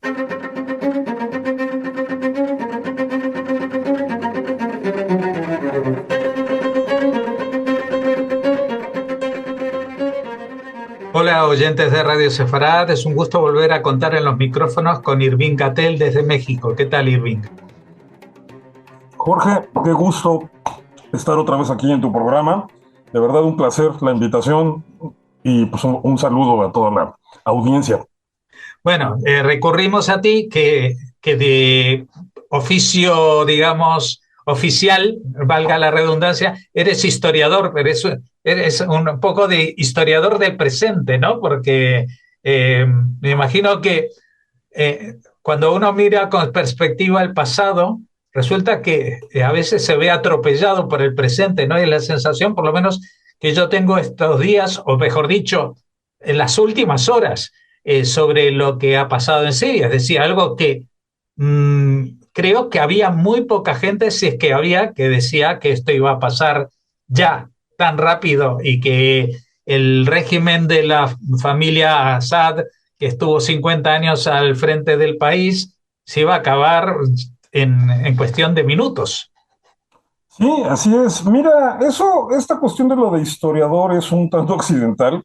Hola, oyentes de Radio Sefarad. Es un gusto volver a contar en los micrófonos con Irving Gatel desde México. ¿Qué tal, Irving? Jorge, qué gusto estar otra vez aquí en tu programa. De verdad, un placer la invitación y pues un saludo a toda la audiencia. Bueno, recurrimos a ti que de oficio, digamos, oficial, valga la redundancia, eres historiador, pero eres un poco de historiador del presente, ¿no? Porque me imagino que cuando uno mira con perspectiva al pasado, resulta que a veces se ve atropellado por el presente, ¿no? Y la sensación, por lo menos, que yo tengo estos días, o mejor dicho, en las últimas horas, sobre lo que ha pasado en Siria. Es decir, algo que creo que había muy poca gente, si es que había, que decía que esto iba a pasar ya tan rápido y que el régimen de la familia Assad, que estuvo 50 años al frente del país, se iba a acabar en cuestión de minutos. Sí, así es. Mira, esta cuestión de lo de historiador es un tanto accidental,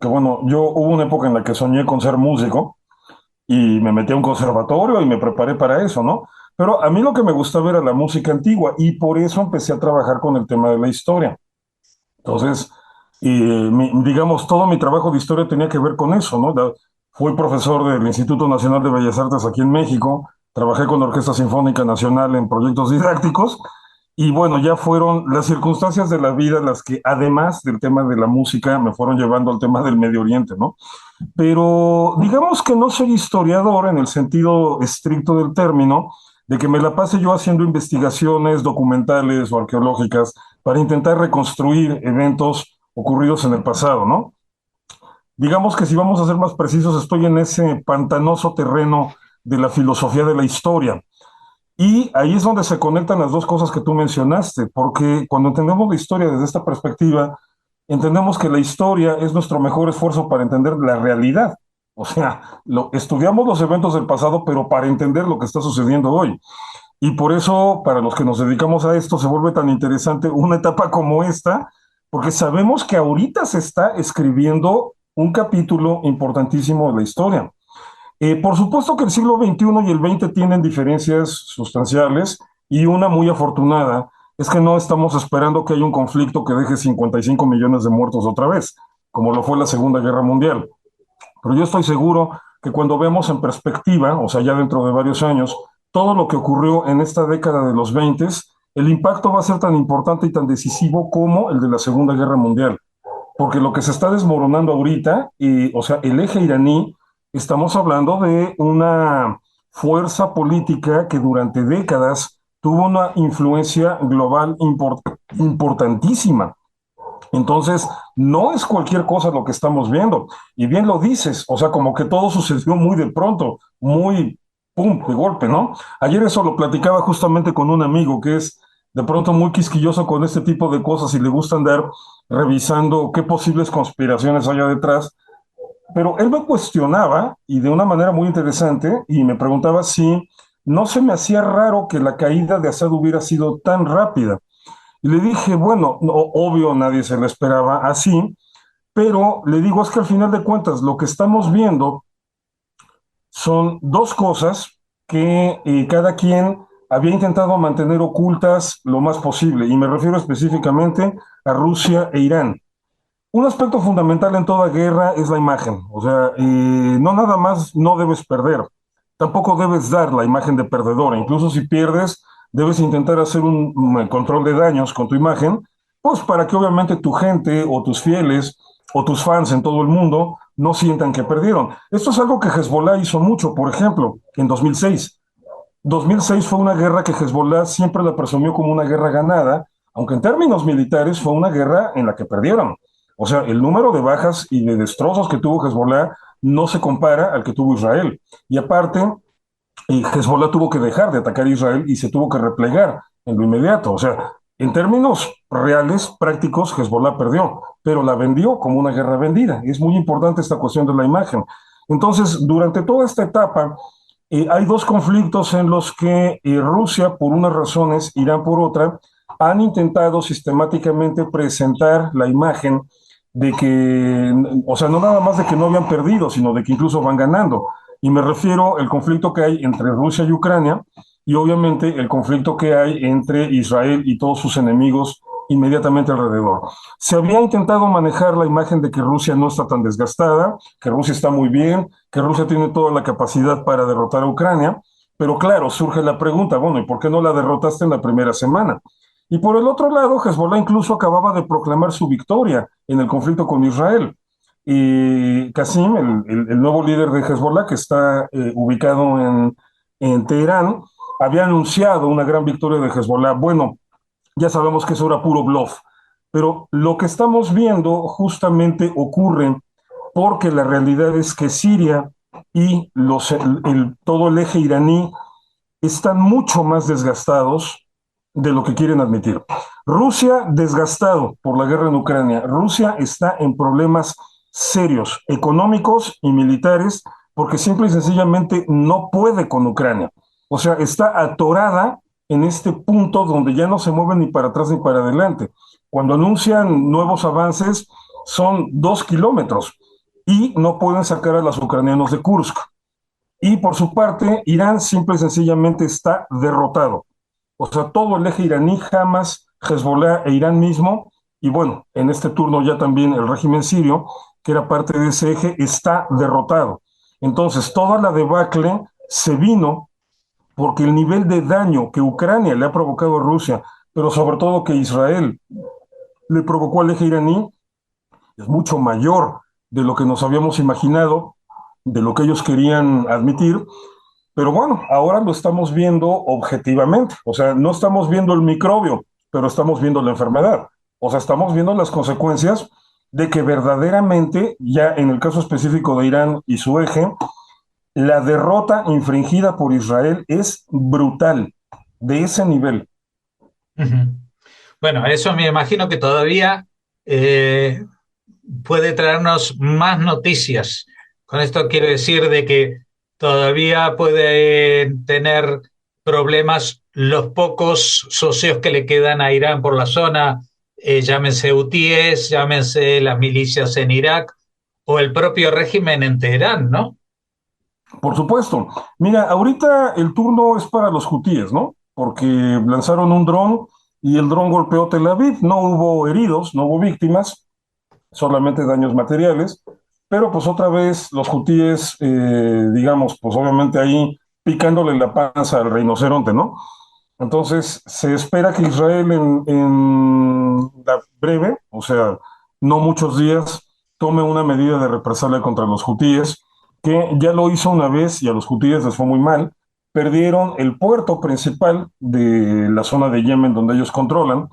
que bueno, yo hubo una época en la que soñé con ser músico y me metí a un conservatorio y me preparé para eso, ¿no? Pero a mí lo que me gustaba era la música antigua y por eso empecé a trabajar con el tema de la historia. Entonces, digamos, todo mi trabajo de historia tenía que ver con eso, ¿no? Fui profesor del Instituto Nacional de Bellas Artes aquí en México, trabajé con la Orquesta Sinfónica Nacional en proyectos didácticos, y bueno, ya fueron las circunstancias de la vida las que, además del tema de la música, me fueron llevando al tema del Medio Oriente, ¿no? Pero digamos que no soy historiador en el sentido estricto del término, de que me la pase yo haciendo investigaciones documentales o arqueológicas para intentar reconstruir eventos ocurridos en el pasado, ¿no? Digamos que si vamos a ser más precisos, estoy en ese pantanoso terreno de la filosofía de la historia. Y ahí es donde se conectan las dos cosas que tú mencionaste, porque cuando entendemos la historia desde esta perspectiva, entendemos que la historia es nuestro mejor esfuerzo para entender la realidad. O sea, estudiamos los eventos del pasado, pero para entender lo que está sucediendo hoy. Y por eso, para los que nos dedicamos a esto, se vuelve tan interesante una etapa como esta, porque sabemos que ahorita se está escribiendo un capítulo importantísimo de la historia. Por supuesto que el siglo XXI y el XX tienen diferencias sustanciales y una muy afortunada es que no estamos esperando que haya un conflicto que deje 55 millones de muertos otra vez, como lo fue la Segunda Guerra Mundial. Pero yo estoy seguro que cuando vemos en perspectiva, o sea, ya dentro de varios años, todo lo que ocurrió en esta década de los 20, el impacto va a ser tan importante y tan decisivo como el de la Segunda Guerra Mundial. Porque lo que se está desmoronando ahorita, o sea, el eje iraní, estamos hablando de una fuerza política que durante décadas tuvo una influencia global importantísima. Entonces, no es cualquier cosa lo que estamos viendo. Y bien lo dices, o sea, como que todo sucedió muy de pronto, muy, pum, de golpe, ¿no? Ayer eso lo platicaba justamente con un amigo que es de pronto muy quisquilloso con este tipo de cosas y le gusta andar revisando qué posibles conspiraciones haya detrás. Pero él me cuestionaba, y de una manera muy interesante, y me preguntaba si no se me hacía raro que la caída de Assad hubiera sido tan rápida. Y le dije, bueno, no, obvio nadie se lo esperaba así, pero le digo, es que al final de cuentas lo que estamos viendo son dos cosas que cada quien había intentado mantener ocultas lo más posible, y me refiero específicamente a Rusia e Irán. Un aspecto fundamental en toda guerra es la imagen, o sea, no nada más no debes perder, tampoco debes dar la imagen de perdedora, incluso si pierdes, debes intentar hacer un control de daños con tu imagen, pues para que obviamente tu gente o tus fieles o tus fans en todo el mundo no sientan que perdieron. Esto es algo que Hezbollah hizo mucho, por ejemplo, en 2006. 2006 fue una guerra que Hezbollah siempre la presumió como una guerra ganada, aunque en términos militares fue una guerra en la que perdieron. O sea, el número de bajas y de destrozos que tuvo Hezbollah no se compara al que tuvo Israel. Y aparte, Hezbollah tuvo que dejar de atacar a Israel y se tuvo que replegar en lo inmediato. O sea, en términos reales, prácticos, Hezbollah perdió, pero la vendió como una guerra vendida. Es muy importante esta cuestión de la imagen. Entonces, durante toda esta etapa, Hay dos conflictos en los que Rusia, por unas razones, Irán por otra, han intentado sistemáticamente presentar la imagen de que, o sea, no nada más de que no habían perdido, sino de que incluso van ganando. Y me refiero al conflicto que hay entre Rusia y Ucrania y obviamente el conflicto que hay entre Israel y todos sus enemigos inmediatamente alrededor. Se había intentado manejar la imagen de que Rusia no está tan desgastada, que Rusia está muy bien, que Rusia tiene toda la capacidad para derrotar a Ucrania, pero claro, surge la pregunta, bueno, ¿y por qué no la derrotaste en la primera semana? Y por el otro lado, Hezbollah incluso acababa de proclamar su victoria en el conflicto con Israel. Y Qasim, el nuevo líder de Hezbollah, que está ubicado en Teherán, había anunciado una gran victoria de Hezbollah. Bueno, ya sabemos que eso era puro bluff, pero lo que estamos viendo justamente ocurre porque la realidad es que Siria y todo el eje iraní están mucho más desgastados de lo que quieren admitir. Rusia desgastado por la guerra en Ucrania. Rusia está en problemas serios, económicos y militares, porque simple y sencillamente no puede con Ucrania. O sea, está atorada en este punto donde ya no se mueve ni para atrás ni para adelante. Cuando anuncian nuevos avances, son 2 kilómetros y no pueden sacar a los ucranianos de Kursk. Y por su parte, Irán simple y sencillamente está derrotado. O sea, todo el eje iraní, Hamas, Hezbollah e Irán mismo, y bueno, en este turno ya también el régimen sirio, que era parte de ese eje, está derrotado. Entonces, toda la debacle se vino porque el nivel de daño que Ucrania le ha provocado a Rusia, pero sobre todo que Israel le provocó al eje iraní, es mucho mayor de lo que nos habíamos imaginado, de lo que ellos querían admitir, pero bueno, ahora lo estamos viendo objetivamente, o sea, no estamos viendo el microbio, pero estamos viendo la enfermedad, o sea, estamos viendo las consecuencias de que verdaderamente, ya en el caso específico de Irán y su eje, la derrota infringida por Israel es brutal, de ese nivel. Ujú. Bueno, eso me imagino que todavía eh, puede traernos más noticias. Con esto quiero decir de que todavía puede tener problemas los pocos socios que le quedan a Irán por la zona, llámense hutíes, llámense las milicias en Irak o el propio régimen en Teherán, ¿no? Por supuesto. Mira, ahorita el turno es para los hutíes, ¿no? Porque lanzaron un dron y el dron golpeó Tel Aviv. No hubo heridos, no hubo víctimas, solamente daños materiales. Pero pues otra vez los hutíes, digamos, pues obviamente ahí picándole la panza al rinoceronte, ¿no? Entonces se espera que Israel en la breve, o sea, no muchos días, tome una medida de represalia contra los hutíes, que ya lo hizo una vez y a los hutíes les fue muy mal. Perdieron el puerto principal de la zona de Yemen donde ellos controlan,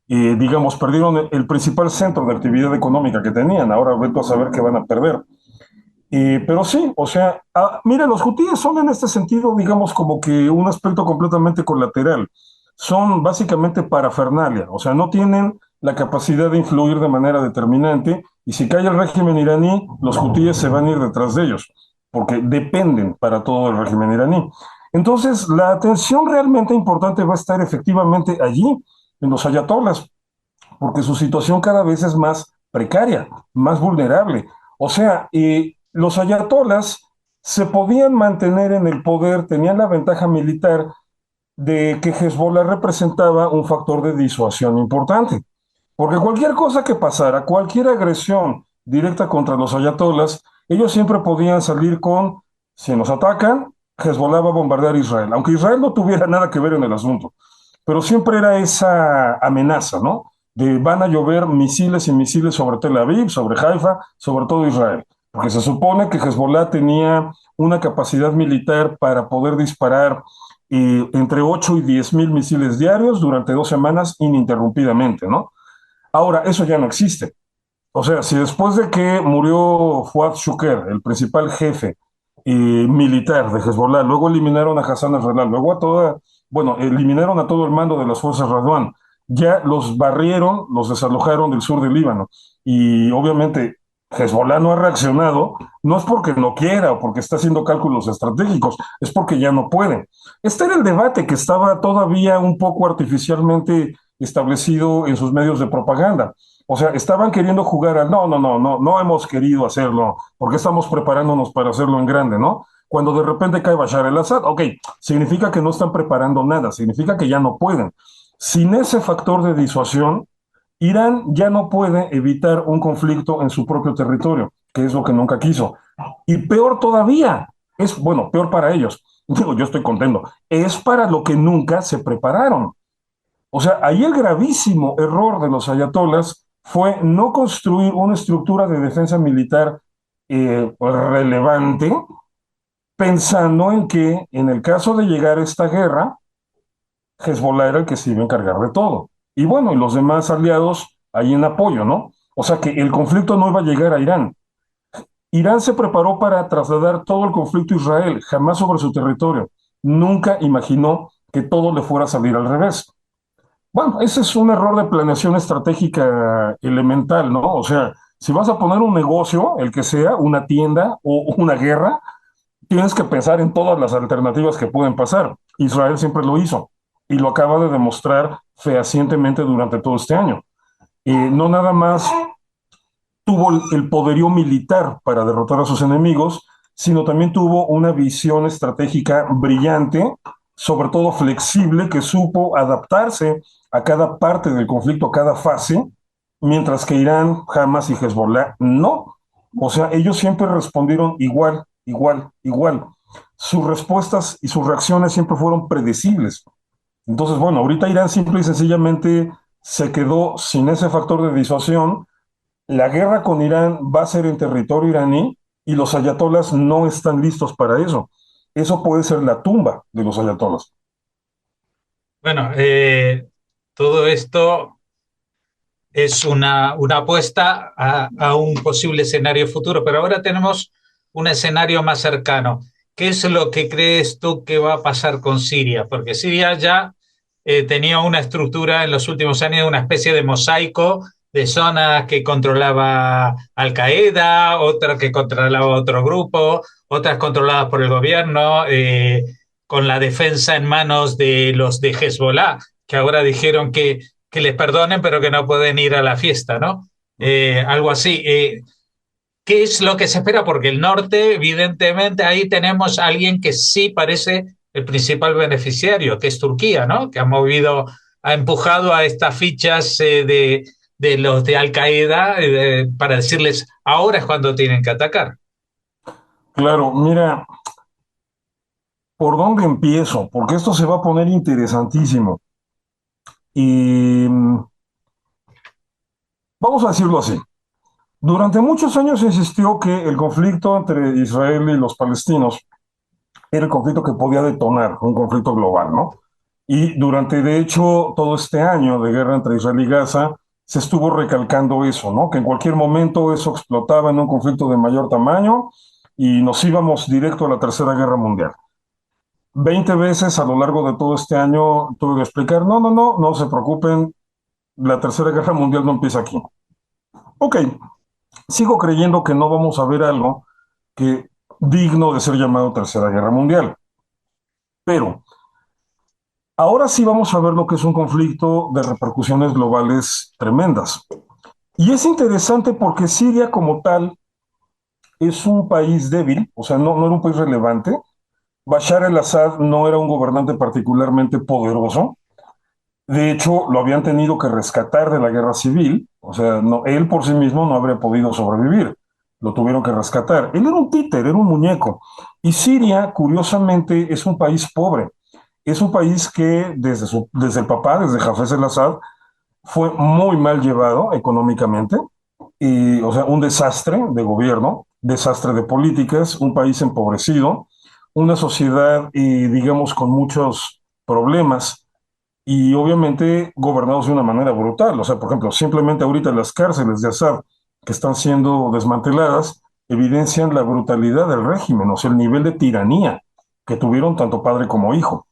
digamos, perdieron el principal centro de actividad económica que tenían. Ahora vete a saber qué van a perder. Pero sí, o sea, mira, los hutíes son en este sentido, digamos, como que un aspecto completamente colateral. Son básicamente parafernalia, o sea, no tienen la capacidad de influir de manera determinante y si cae el régimen iraní, los hutíes se van a ir detrás de ellos, porque dependen para todo el régimen iraní. Entonces, la atención realmente importante va a estar efectivamente allí, en los ayatolás, porque su situación cada vez es más precaria, más vulnerable. O sea, los ayatolás se podían mantener en el poder, tenían la ventaja militar de que Hezbollah representaba un factor de disuasión importante. Porque cualquier cosa que pasara, cualquier agresión directa contra los ayatolás, ellos siempre podían salir con, si nos atacan, Hezbollah va a bombardear Israel, aunque Israel no tuviera nada que ver en el asunto. Pero siempre era esa amenaza, ¿no? De van a llover misiles y misiles sobre Tel Aviv, sobre Haifa, sobre todo Israel. Porque se supone que Hezbollah tenía una capacidad militar para poder disparar entre 8 y 10 mil misiles diarios durante 2 semanas ininterrumpidamente, ¿no? Ahora, eso ya no existe. O sea, si después de que murió Fuad Shuker, el principal jefe militar de Hezbollah, luego eliminaron a Hassan Nasrallah, luego a toda, bueno, eliminaron a todo el mando de las fuerzas Radwan, ya los barrieron, los desalojaron del sur del Líbano. Y obviamente Hezbollah no ha reaccionado, no es porque no quiera o porque está haciendo cálculos estratégicos, es porque ya no puede. Este era el debate que estaba todavía un poco artificialmente establecido en sus medios de propaganda. O sea, estaban queriendo jugar al no hemos querido hacerlo, porque estamos preparándonos para hacerlo en grande, ¿no? Cuando de repente cae Bashar el-Assad, ok, significa que no están preparando nada, significa que ya no pueden. Sin ese factor de disuasión, Irán ya no puede evitar un conflicto en su propio territorio, que es lo que nunca quiso. Y peor todavía, es, bueno, peor para ellos, digo, yo estoy contento, es para lo que nunca se prepararon. O sea, ahí el gravísimo error de los ayatolas fue no construir una estructura de defensa militar relevante, pensando en que en el caso de llegar a esta guerra, Hezbollah era el que se iba a encargar de todo. Y bueno, y los demás aliados ahí en apoyo, ¿no? O sea que el conflicto no iba a llegar a Irán. Irán se preparó para trasladar todo el conflicto a Israel, jamás sobre su territorio. Nunca imaginó que todo le fuera a salir al revés. Bueno, ese es un error de planeación estratégica elemental, ¿no? O sea, si vas a poner un negocio, el que sea, una tienda o una guerra, tienes que pensar en todas las alternativas que pueden pasar. Israel siempre lo hizo y lo acaba de demostrar fehacientemente durante todo este año. No nada más tuvo el poderío militar para derrotar a sus enemigos, sino también tuvo una visión estratégica brillante, sobre todo flexible, que supo adaptarse a cada parte del conflicto, a cada fase, mientras que Irán, Hamas y Hezbollah no. O sea, ellos siempre respondieron igual, igual, igual. Sus respuestas y sus reacciones siempre fueron predecibles. Entonces, bueno, ahorita Irán simple y sencillamente se quedó sin ese factor de disuasión. La guerra con Irán va a ser en territorio iraní y los ayatolas no están listos para eso. Eso puede ser la tumba de los ayatolas. Bueno, todo esto es una apuesta a un posible escenario futuro, pero ahora tenemos un escenario más cercano. ¿Qué es lo que crees tú que va a pasar con Siria? Porque Siria ya tenía una estructura en los últimos años, una especie de mosaico de zonas que controlaba Al Qaeda, otras que controlaba otro grupo, otras controladas por el gobierno, con la defensa en manos de los de Hezbollah, que ahora dijeron que les perdonen, pero que no pueden ir a la fiesta, ¿no? Algo así. ¿Qué es lo que se espera? Porque el norte, evidentemente, ahí tenemos a alguien que sí parece el principal beneficiario, que es Turquía, ¿no? Que ha movido, ha empujado a estas fichas de los de Al Qaeda para decirles ahora es cuando tienen que atacar. Claro, mira, ¿por dónde empiezo? Porque esto se va a poner interesantísimo. Y vamos a decirlo así. Durante muchos años se insistió que el conflicto entre Israel y los palestinos era el conflicto que podía detonar un conflicto global, ¿no? Y durante, de hecho, todo este año de guerra entre Israel y Gaza, se estuvo recalcando eso, ¿no? Que en cualquier momento eso explotaba en un conflicto de mayor tamaño y nos íbamos directo a la Tercera Guerra Mundial. 20 veces a lo largo de todo este año tuve que explicar, no se preocupen, la Tercera Guerra Mundial no empieza aquí. Ok, sigo creyendo que no vamos a ver algo que digno de ser llamado Tercera Guerra Mundial. Pero ahora sí vamos a ver lo que es un conflicto de repercusiones globales tremendas. Y es interesante porque Siria como tal es un país débil, o sea, no era un país relevante. Bashar el-Assad no era un gobernante particularmente poderoso. De hecho, lo habían tenido que rescatar de la guerra civil. O sea, no, él por sí mismo no habría podido sobrevivir. Lo tuvieron que rescatar. Él era un títer, era un muñeco. Y Siria, curiosamente, es un país pobre. Es un país que desde el papá, desde Hafez el-Assad, fue muy mal llevado económicamente. Y, o sea, un desastre de gobierno, desastre de políticas, un país empobrecido, una sociedad, digamos, con muchos problemas y obviamente gobernados de una manera brutal. O sea, por ejemplo, simplemente ahorita las cárceles de Assad que están siendo desmanteladas evidencian la brutalidad del régimen, o sea, el nivel de tiranía que tuvieron tanto padre como hijo.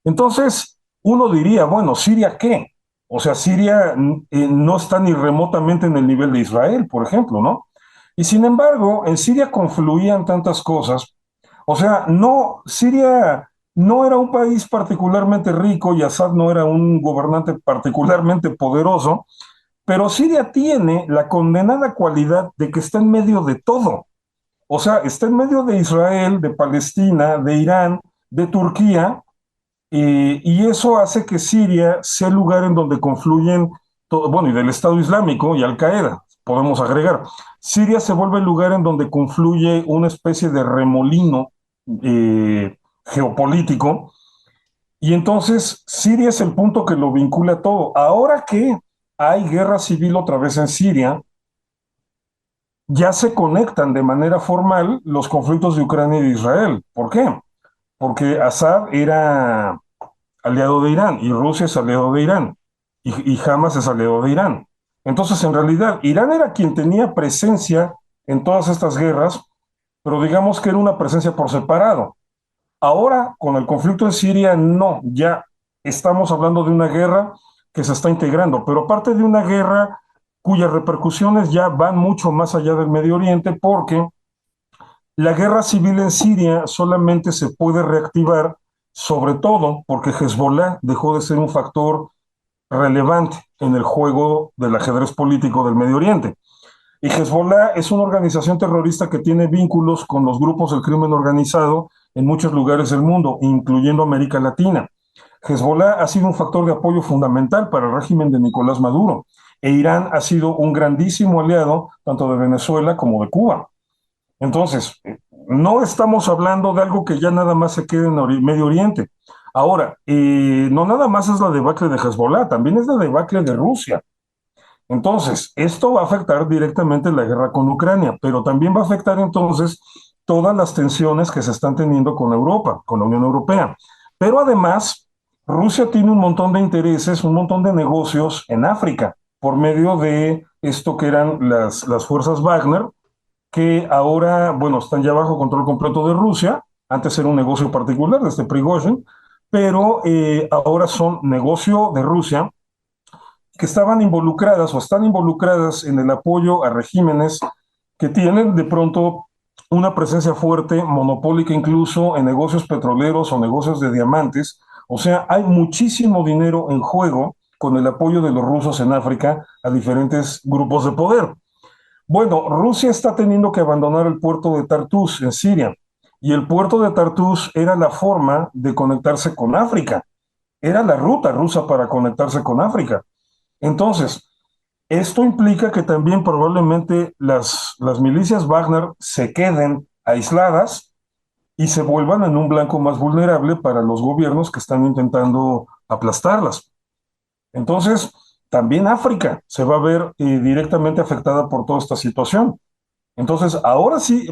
Entonces, uno diría, bueno, ¿Siria qué? O sea, Siria no está ni remotamente en el nivel de Israel, por ejemplo, ¿no? Y sin embargo, en Siria confluían tantas cosas. O sea, no, Siria no era un país particularmente rico y Assad no era un gobernante particularmente poderoso, pero Siria tiene la condenada cualidad de que está en medio de todo. O sea, está en medio de Israel, de Palestina, de Irán, de Turquía, y eso hace que Siria sea el lugar en donde confluyen, bueno, y del Estado Islámico y Al-Qaeda, podemos agregar. Siria se vuelve el lugar en donde confluye una especie de remolino geopolítico, y entonces Siria es el punto que lo vincula a todo. Ahora que hay guerra civil otra vez en Siria, ya se conectan de manera formal los conflictos de Ucrania y de Israel. ¿Por qué? Porque Assad era aliado de Irán y Rusia es aliado de Irán y Hamas es aliado de Irán. Entonces, en realidad, Irán era quien tenía presencia en todas estas guerras, pero digamos que era una presencia por separado. Ahora, con el conflicto en Siria, no, ya estamos hablando de una guerra que se está integrando, pero aparte de una guerra cuyas repercusiones ya van mucho más allá del Medio Oriente, porque la guerra civil en Siria solamente se puede reactivar, sobre todo porque Hezbollah dejó de ser un factor relevante en el juego del ajedrez político del Medio Oriente. Y Hezbollah es una organización terrorista que tiene vínculos con los grupos del crimen organizado en muchos lugares del mundo, incluyendo América Latina. Hezbollah ha sido un factor de apoyo fundamental para el régimen de Nicolás Maduro, e Irán ha sido un grandísimo aliado tanto de Venezuela como de Cuba. Entonces, no estamos hablando de algo que ya nada más se quede en Medio Oriente. Ahora, no nada más es la debacle de Hezbollah, también es la debacle de Rusia. Entonces, esto va a afectar directamente la guerra con Ucrania, pero también va a afectar entonces todas las tensiones que se están teniendo con Europa, con la Unión Europea. Pero además, Rusia tiene un montón de intereses, un montón de negocios en África, por medio de esto que eran las fuerzas Wagner, que ahora, bueno, están ya bajo control completo de Rusia. Antes era un negocio particular de este Prigozhin, pero ahora son negocio de Rusia, que estaban involucradas o están involucradas en el apoyo a regímenes que tienen de pronto una presencia fuerte, monopólica incluso en negocios petroleros o negocios de diamantes. O sea, hay muchísimo dinero en juego con el apoyo de los rusos en África a diferentes grupos de poder. Bueno, Rusia está teniendo que abandonar el puerto de Tartus en Siria, y el puerto de Tartus era la forma de conectarse con África, era la ruta rusa para conectarse con África. Entonces, esto implica que también probablemente las milicias Wagner se queden aisladas y se vuelvan en un blanco más vulnerable para los gobiernos que están intentando aplastarlas. Entonces, también África se va a ver directamente afectada por toda esta situación. Entonces, ahora sí,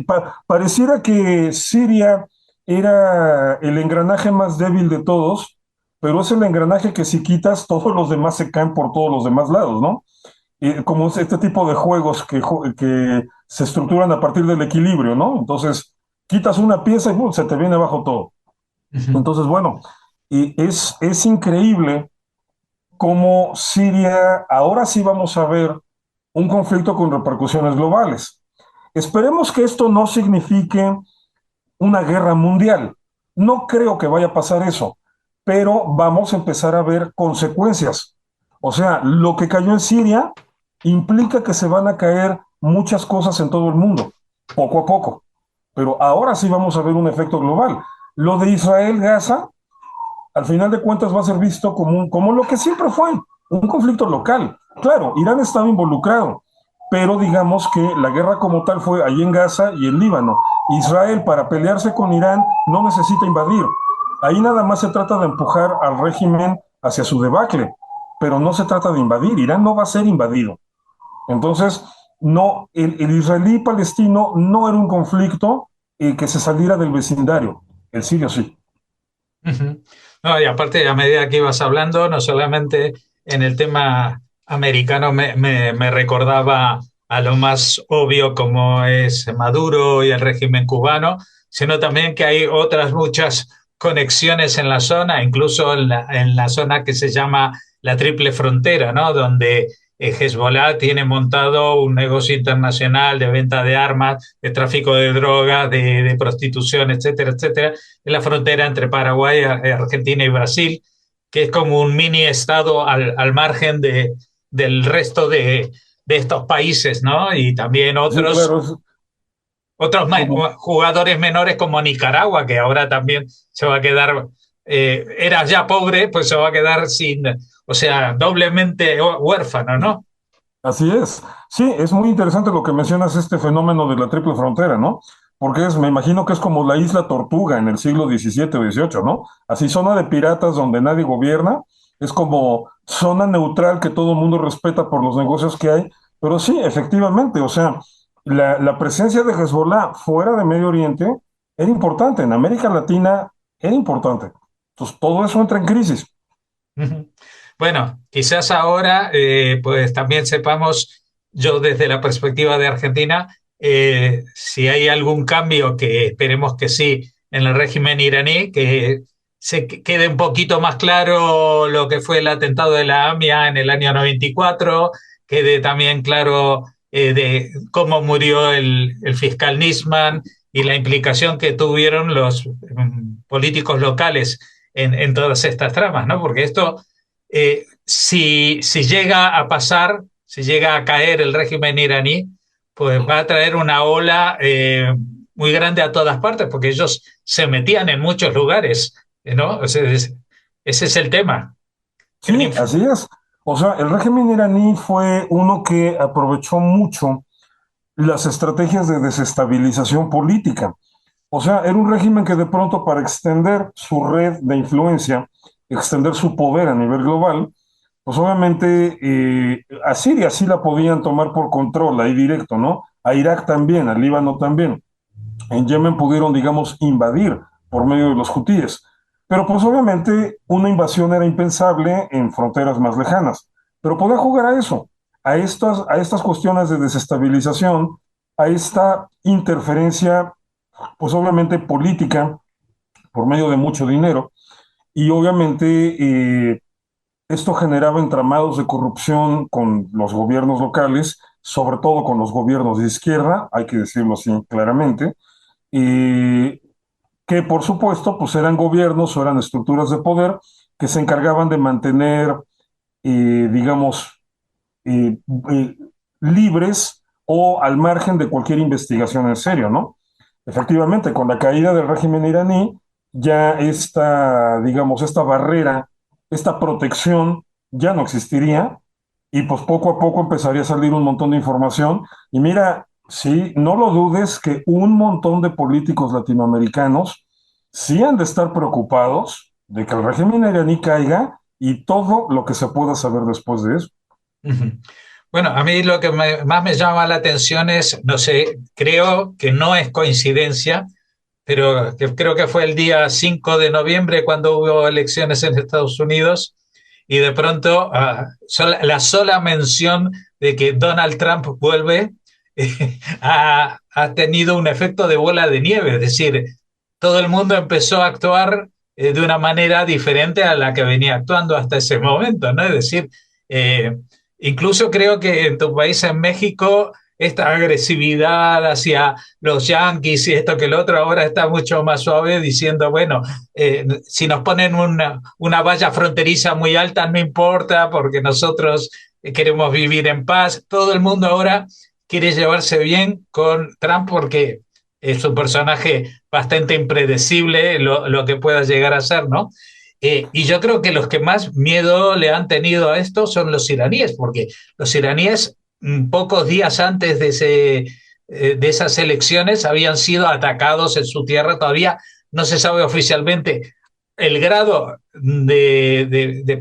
pareciera que Siria era el engranaje más débil de todos, pero es el engranaje que si quitas, todos los demás se caen por todos los demás lados, ¿no? Como este tipo de juegos que se estructuran a partir del equilibrio, ¿no? Entonces, quitas una pieza y ¡bum!, se te viene abajo todo. Ujú. Entonces, bueno, es increíble cómo Siria, ahora sí vamos a ver un conflicto con repercusiones globales. Esperemos que esto no signifique una guerra mundial. No creo que vaya a pasar eso, pero vamos a empezar a ver consecuencias. O sea, lo que cayó en Siria implica que se van a caer muchas cosas en todo el mundo, poco a poco. Pero ahora sí vamos a ver un efecto global. Lo de Israel-Gaza, al final de cuentas, va a ser visto como lo que siempre fue, un conflicto local. Claro, Irán estaba involucrado, pero digamos que la guerra como tal fue allí en Gaza y en Líbano. Israel, para pelearse con Irán, no necesita invadir. Ahí nada más se trata de empujar al régimen hacia su debacle, pero no se trata de invadir. Irán no va a ser invadido. Entonces, no, el israelí palestino no era un conflicto que se saliera del vecindario. El sirio sí. Ujú. No, y aparte, a medida que ibas hablando, no solamente en el tema americano me recordaba a lo más obvio como es Maduro y el régimen cubano, sino también que hay otras muchas conexiones en la zona, incluso en la zona que se llama la Triple Frontera, ¿no? Donde Hezbollah tiene montado un negocio internacional de venta de armas, de tráfico de drogas, de prostitución, etcétera, etcétera, en la frontera entre Paraguay, Argentina y Brasil, que es como un mini estado al margen del resto de estos países, ¿no? Y también Sí, claro, otros como, jugadores menores como Nicaragua, que ahora también se va a quedar, era ya pobre, pues se va a quedar sin, o sea, doblemente huérfano, ¿no? así es. Sí, es muy interesante lo que mencionas, este fenómeno de la triple frontera, ¿no? Porque me imagino que es como la isla Tortuga en el siglo XVII o XVIII, ¿no? Así, zona de piratas donde nadie gobierna, es como zona neutral que todo el mundo respeta por los negocios que hay, pero sí, efectivamente, o sea, la presencia de Hezbollah fuera de Medio Oriente era importante, en América Latina era importante. Entonces, todo eso entra en crisis. Bueno, quizás ahora pues también sepamos, yo desde la perspectiva de Argentina, si hay algún cambio, que esperemos que sí, en el régimen iraní, que quede un poquito más claro lo que fue el atentado de la AMIA en el año 94, quede también claro de cómo murió el fiscal Nisman y la implicación que tuvieron los políticos locales en todas estas tramas, ¿no? Porque esto si llega a pasar, si llega a caer el régimen iraní, pues va a traer una ola muy grande a todas partes, porque ellos se metían en muchos lugares, ¿no? O sea, ese es el tema. Sí, así es. O sea, el régimen iraní fue uno que aprovechó mucho las estrategias de desestabilización política. O sea, era un régimen que de pronto para extender su red de influencia, extender su poder a nivel global, pues obviamente a Siria sí la podían tomar por control ahí directo, ¿no? A Irak también, al Líbano también. En Yemen pudieron, digamos, invadir por medio de los hutíes. Pero pues obviamente una invasión era impensable en fronteras más lejanas. Pero podía jugar a eso, a estas cuestiones de desestabilización, a esta interferencia, pues obviamente política, por medio de mucho dinero. Y obviamente esto generaba entramados de corrupción con los gobiernos locales, sobre todo con los gobiernos de izquierda, hay que decirlo así claramente, y que por supuesto pues eran gobiernos o eran estructuras de poder que se encargaban de mantener, digamos, eh, eh, libres o al margen de cualquier investigación en serio, ¿no? Efectivamente, con la caída del régimen iraní, ya esta, digamos, esta barrera, esta protección ya no existiría y pues poco a poco empezaría a salir un montón de información. Y mira, sí, no lo dudes que un montón de políticos latinoamericanos sí han de estar preocupados de que el régimen iraní caiga y todo lo que se pueda saber después de eso. Bueno, a mí lo que más me llama la atención es, no sé, creo que no es coincidencia, pero que creo que fue el día 5 de noviembre cuando hubo elecciones en Estados Unidos y de pronto la sola mención de que Donald Trump vuelve ha tenido un efecto de bola de nieve, es decir, todo el mundo empezó a actuar de una manera diferente a la que venía actuando hasta ese momento, ¿no? Es decir, eh, incluso creo que en tu país, en México, esta agresividad hacia los yanquis y esto que lo otro ahora está mucho más suave diciendo, bueno, si nos ponen una valla fronteriza muy alta no importa porque nosotros queremos vivir en paz. Todo el mundo ahora quiere llevarse bien con Trump porque es un personaje bastante impredecible lo que pueda llegar a ser, ¿no? Y yo creo que los que más miedo le han tenido a esto son los iraníes, porque los iraníes pocos días antes de esas elecciones habían sido atacados en su tierra. Todavía no se sabe oficialmente el grado de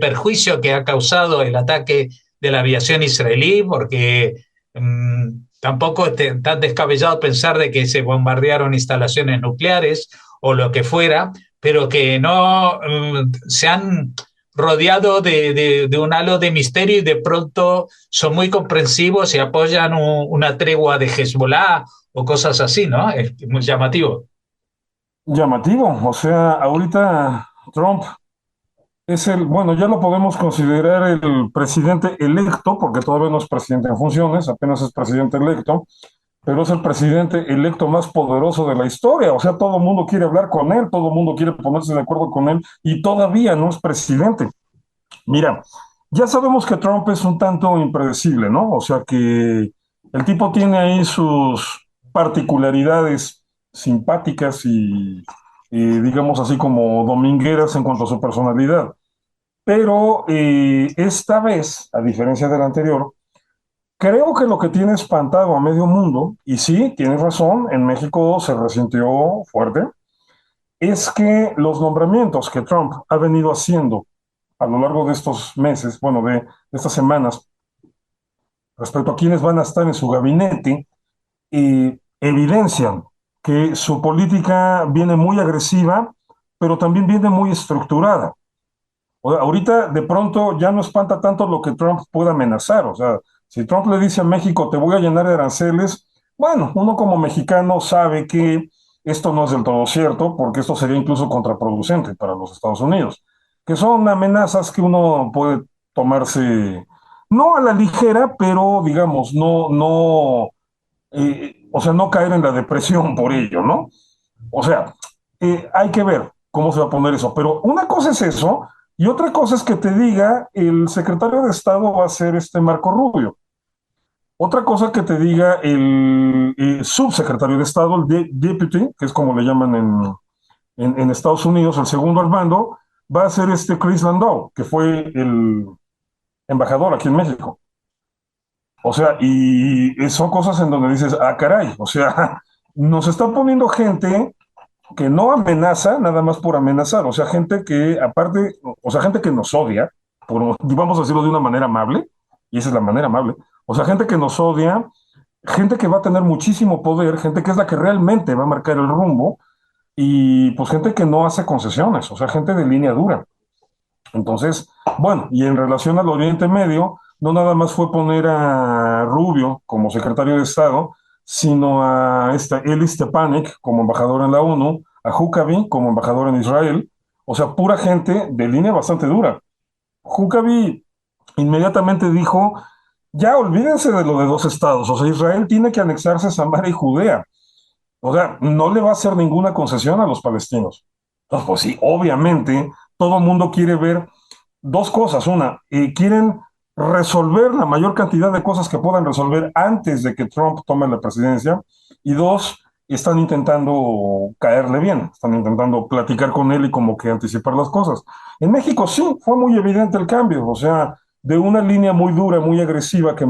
perjuicio que ha causado el ataque de la aviación israelí, porque tampoco es tan descabellado pensar de que se bombardearon instalaciones nucleares o lo que fuera, pero que no se han rodeado de un halo de misterio y de pronto son muy comprensivos y apoyan una tregua de Hezbollah o cosas así, ¿no? Es muy llamativo. Llamativo, o sea, ahorita Trump bueno, ya lo podemos considerar el presidente electo, porque todavía no es presidente en funciones, apenas es presidente electo, pero es el presidente electo más poderoso de la historia. O sea, todo el mundo quiere hablar con él, todo el mundo quiere ponerse de acuerdo con él y todavía no es presidente. Mira, ya sabemos que Trump es un tanto impredecible, ¿no? O sea que el tipo tiene ahí sus particularidades simpáticas y digamos así como domingueras en cuanto a su personalidad. Pero esta vez, a diferencia del anterior, creo que lo que tiene espantado a medio mundo, y sí, tienes razón, en México se resintió fuerte, es que los nombramientos que Trump ha venido haciendo a lo largo de estos meses, bueno, de estas semanas, respecto a quiénes van a estar en su gabinete, evidencian que su política viene muy agresiva, pero también viene muy estructurada. O sea, ahorita de pronto ya no espanta tanto lo que Trump pueda amenazar. O sea, si Trump le dice a México, te voy a llenar de aranceles, bueno, uno como mexicano sabe que esto no es del todo cierto, porque esto sería incluso contraproducente para los Estados Unidos, que son amenazas que uno puede tomarse, no a la ligera, pero digamos, o sea, no caer en la depresión por ello, ¿no? O sea, hay que ver cómo se va a poner eso. Pero una cosa es eso, y otra cosa es que te diga el secretario de Estado va a ser este Marco Rubio. Otra cosa que te diga el subsecretario de Estado, el deputy, que es como le llaman en Estados Unidos, el segundo al mando, va a ser este Chris Landau, que fue el embajador aquí en México. O sea, y son cosas en donde dices, ah, caray, o sea, nos está poniendo gente que no amenaza nada más por amenazar, o sea, gente que aparte, o sea, gente que nos odia, vamos a decirlo de una manera amable, y esa es la manera amable, o sea, gente que nos odia, gente que va a tener muchísimo poder, gente que es la que realmente va a marcar el rumbo, y pues gente que no hace concesiones, o sea, gente de línea dura. Entonces, bueno, y en relación al Oriente Medio, no nada más fue poner a Rubio como secretario de Estado, sino a Eli Stepanek como embajador en la ONU, a Huckabee como embajador en Israel, o sea, pura gente de línea bastante dura. Huckabee inmediatamente dijo, ya olvídense de lo de dos estados, o sea, Israel tiene que anexarse a Samaria y Judea, o sea, no le va a hacer ninguna concesión a los palestinos. Entonces, pues sí, obviamente, todo el mundo quiere ver dos cosas. Una, quieren resolver la mayor cantidad de cosas que puedan resolver antes de que Trump tome la presidencia. Y dos, están intentando caerle bien, están intentando platicar con él y como que anticipar las cosas. En México sí, fue muy evidente el cambio, o sea, de una línea muy dura, muy agresiva que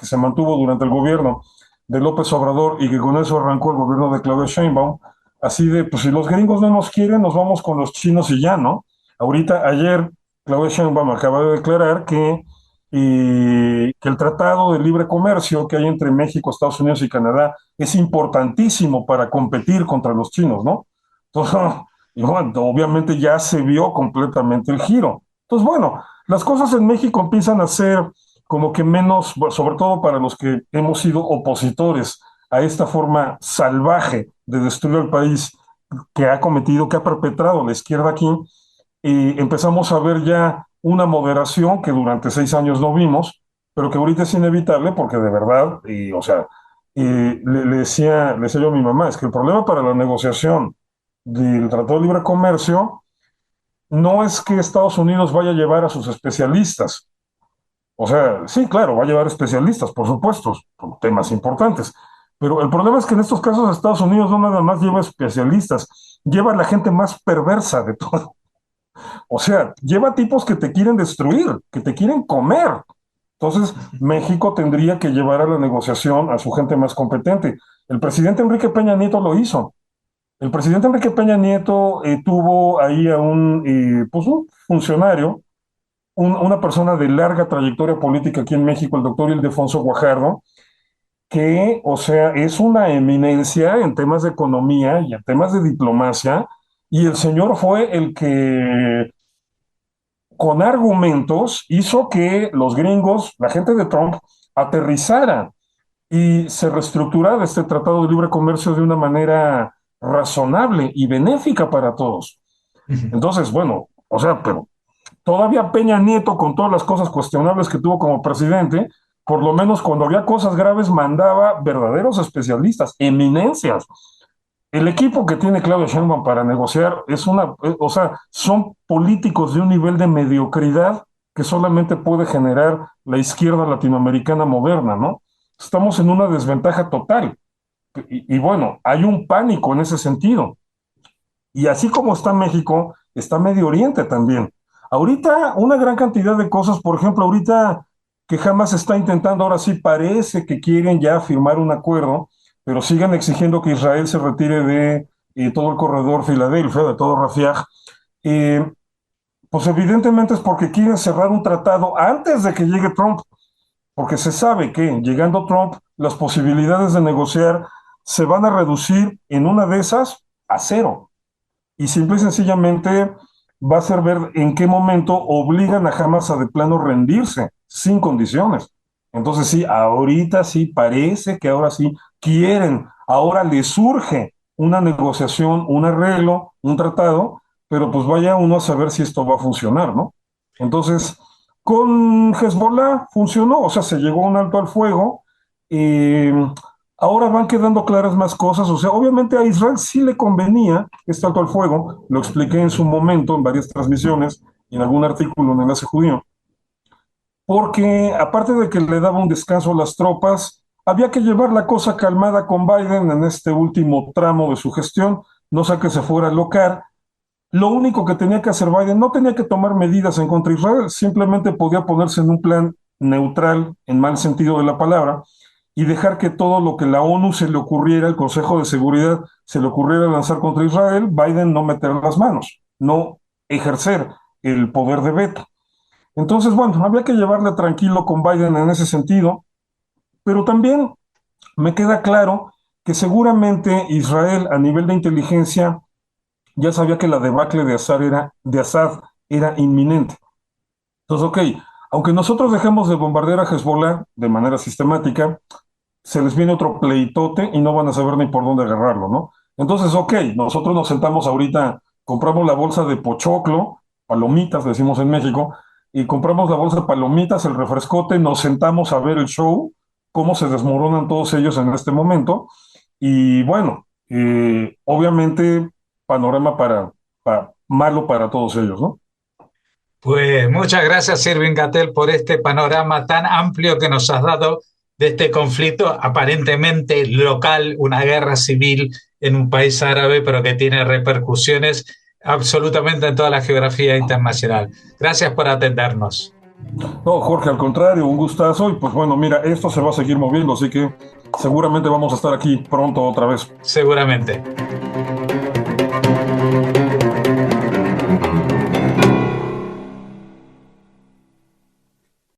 se mantuvo durante el gobierno de López Obrador y que con eso arrancó el gobierno de Claudia Sheinbaum, así de, pues si los gringos no nos quieren, nos vamos con los chinos y ya, ¿no? Ahorita, ayer, Claudia Sheinbaum acaba de declarar que el tratado de libre comercio que hay entre México, Estados Unidos y Canadá es importantísimo para competir contra los chinos, ¿no? Entonces, y bueno, obviamente ya se vio completamente el giro. Entonces, bueno, las cosas en México empiezan a ser como que menos, sobre todo para los que hemos sido opositores a esta forma salvaje de destruir el país que ha cometido, que ha perpetrado la izquierda aquí, empezamos a ver ya una moderación que durante 6 años no vimos, pero que ahorita es inevitable porque de verdad, o sea, le decía yo a mi mamá, es que el problema para la negociación del Tratado de Libre Comercio no es que Estados Unidos vaya a llevar a sus especialistas. O sea, sí, claro, va a llevar especialistas, por supuesto, con temas importantes. Pero el problema es que en estos casos Estados Unidos no nada más lleva especialistas, lleva a la gente más perversa de todo. O sea, lleva tipos que te quieren destruir, que te quieren comer. Entonces, México tendría que llevar a la negociación a su gente más competente. El presidente Enrique Peña Nieto lo hizo. El presidente Enrique Peña Nieto tuvo ahí a pues un funcionario, una persona de larga trayectoria política aquí en México, el doctor Ildefonso Guajardo, que, o sea, es una eminencia en temas de economía y en temas de diplomacia, y el señor fue el que con argumentos hizo que los gringos, la gente de Trump, aterrizara y se reestructurara este tratado de libre comercio de una manera razonable y benéfica para todos. Entonces, bueno, o sea, pero todavía Peña Nieto, con todas las cosas cuestionables que tuvo como presidente, por lo menos cuando había cosas graves mandaba verdaderos especialistas, eminencias. El equipo que tiene Claudia Sheinbaum para negociar es o sea, son políticos de un nivel de mediocridad que solamente puede generar la izquierda latinoamericana moderna, ¿no? Estamos en una desventaja total. Y bueno, hay un pánico en ese sentido. Y así como está México, está Medio Oriente también. Ahorita una gran cantidad de cosas, por ejemplo, ahorita que Hamas está intentando, ahora sí parece que quieren ya firmar un acuerdo, pero sigan exigiendo que Israel se retire de todo el corredor Filadelfia, de todo Rafiah. Eh, pues evidentemente es porque quieren cerrar un tratado antes de que llegue Trump, porque se sabe que llegando Trump, las posibilidades de negociar se van a reducir en una de esas a cero y simple y sencillamente va a ser ver en qué momento obligan a Hamas a de plano rendirse sin condiciones. Entonces sí, ahorita sí parece que ahora sí quieren, ahora les surge una negociación, un arreglo, un tratado, pero pues vaya uno a saber si esto va a funcionar, ¿no? Entonces, con Hezbollah funcionó, o sea, se llegó a un alto al fuego. eh, Ahora van quedando claras más cosas, o sea, obviamente a Israel sí le convenía este alto al fuego, lo expliqué en su momento en varias transmisiones y en algún artículo en Enlace Judío, porque aparte de que le daba un descanso a las tropas, había que llevar la cosa calmada con Biden en este último tramo de su gestión, no sea que se fuera a locar. Lo único que tenía que hacer Biden no tenía que tomar medidas en contra de Israel, simplemente podía ponerse en un plan neutral, en mal sentido de la palabra, y dejar que todo lo que la ONU se le ocurriera, el Consejo de Seguridad se le ocurriera lanzar contra Israel, Biden no meter las manos, no ejercer el poder de veto. Entonces, bueno, había que llevarle tranquilo con Biden en ese sentido, pero también me queda claro que seguramente Israel a nivel de inteligencia ya sabía que la debacle de Assad era inminente. Entonces, ok, aunque nosotros dejemos de bombardear a Hezbollah de manera sistemática, se les viene otro pleitote y no van a saber ni por dónde agarrarlo, ¿no? Entonces, ok, nosotros nos sentamos ahorita, compramos la bolsa de pochoclo, palomitas, decimos en México, y compramos la bolsa de palomitas, el refrescote, nos sentamos a ver el show, cómo se desmoronan todos ellos en este momento, y bueno, obviamente, panorama malo para todos ellos, ¿no? Pues muchas gracias, Irving Gatel, por este panorama tan amplio que nos has dado de este conflicto aparentemente local, una guerra civil en un país árabe, pero que tiene repercusiones absolutamente en toda la geografía internacional. Gracias por atendernos. No, Jorge, al contrario, un gustazo, y pues bueno, mira, esto se va a seguir moviendo, así que seguramente vamos a estar aquí pronto otra vez. Seguramente.